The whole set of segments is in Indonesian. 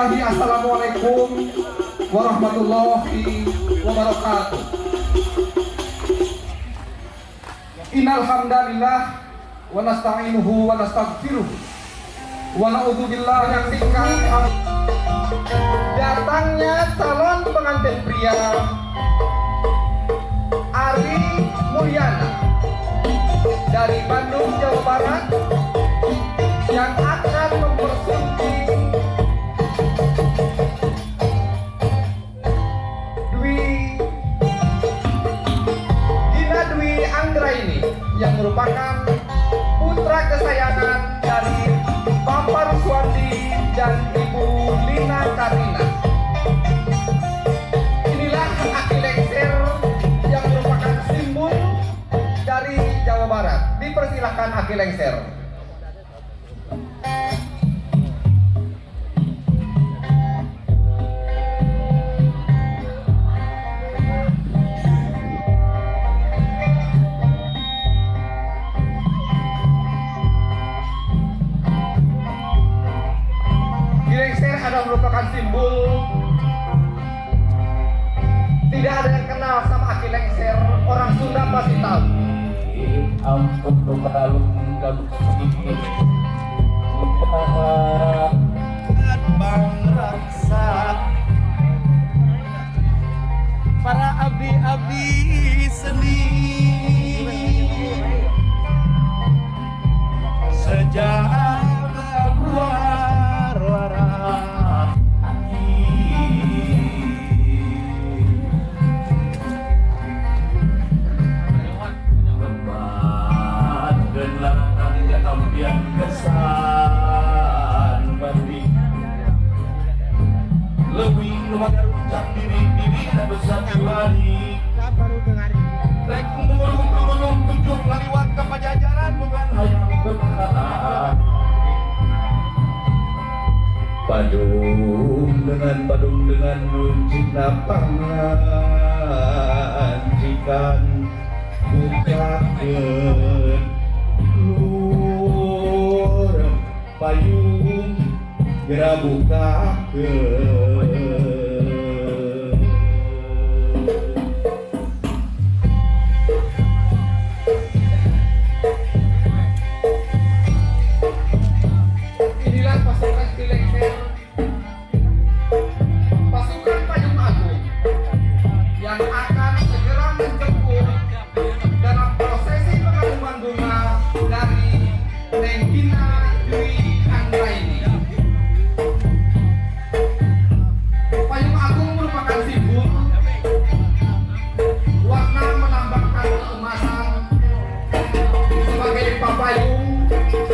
Bismillahi, assalamualaikum warahmatullahi wabarakatuh. Innal hamdalillah wa nasta'inuhu wa nastaghfiruh wa na'udzu billahi min datangnya calon pengantin pria Ari Mulyana dari Bandung, Jawa Barat yang akan mempersunting Gina Dwi Anggraini yang merupakan putra kesayangan dari Bapak Ruswandi dan Ibu Lina Karina. Inilah aki lengser yang merupakan simbol dari Jawa Barat. Dipersilahkan aki lengser. Merupakan simbol, tidak ada yang kenal sama aki lengser, orang Sunda pasti tahu. Ampun berbalung gaduk sedikit bang raksa para abdi-abdi seni sejak keluar warah yang kesan bandi lebih lumayan ucap diri dan besar kembali rek mengulung tujuh ngaliwat ke pajajaran bukan hayang berkata padung dengan muncik napangan jikan bukakan payung gerak buka ke inilah pasukan Kilengser, pasukan Payung Agung yang akan segera menjemput dalam prosesi pengaduman bunga dari Neng Gina Dwi Anggraini. Payung Agung merupakan simbol, warna melambangkan keemasan sebagai papayung.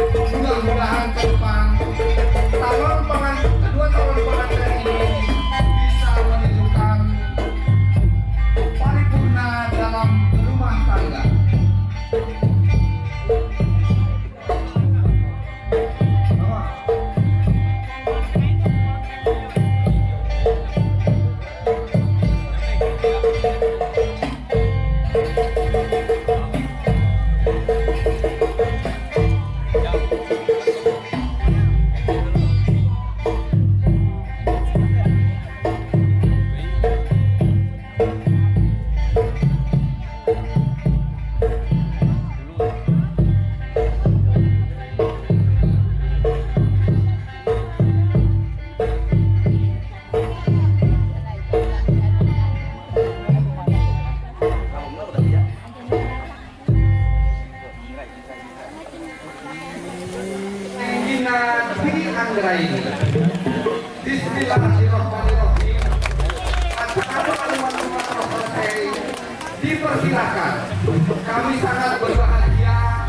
Mudah-mudahan ke depan kedua calon pengantin ini bisa menunjukkan paripurna dalam rumah tangga. Anggraini. Bismillahirrahmanirrahim. Dipersilakan. Kami sangat berbahagia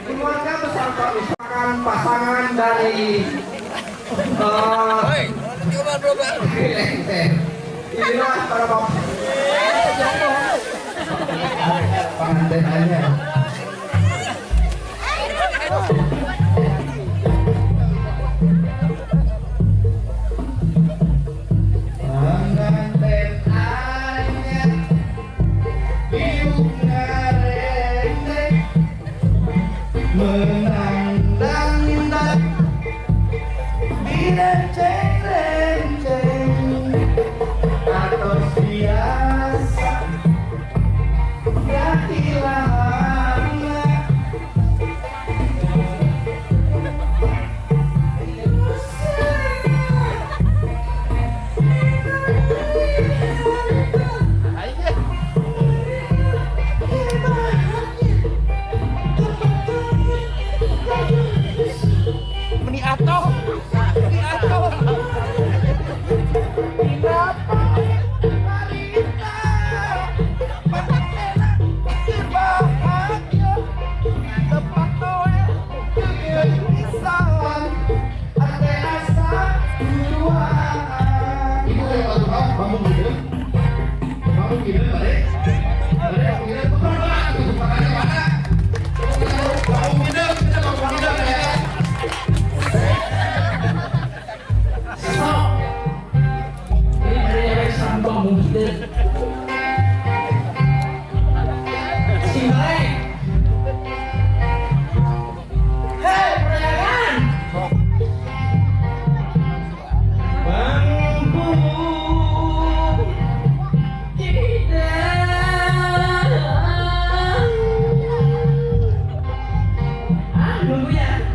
keluarga besar merupakan pasangan dari inilah para bapak pengantinnya. Menang dan di Nunggu ya.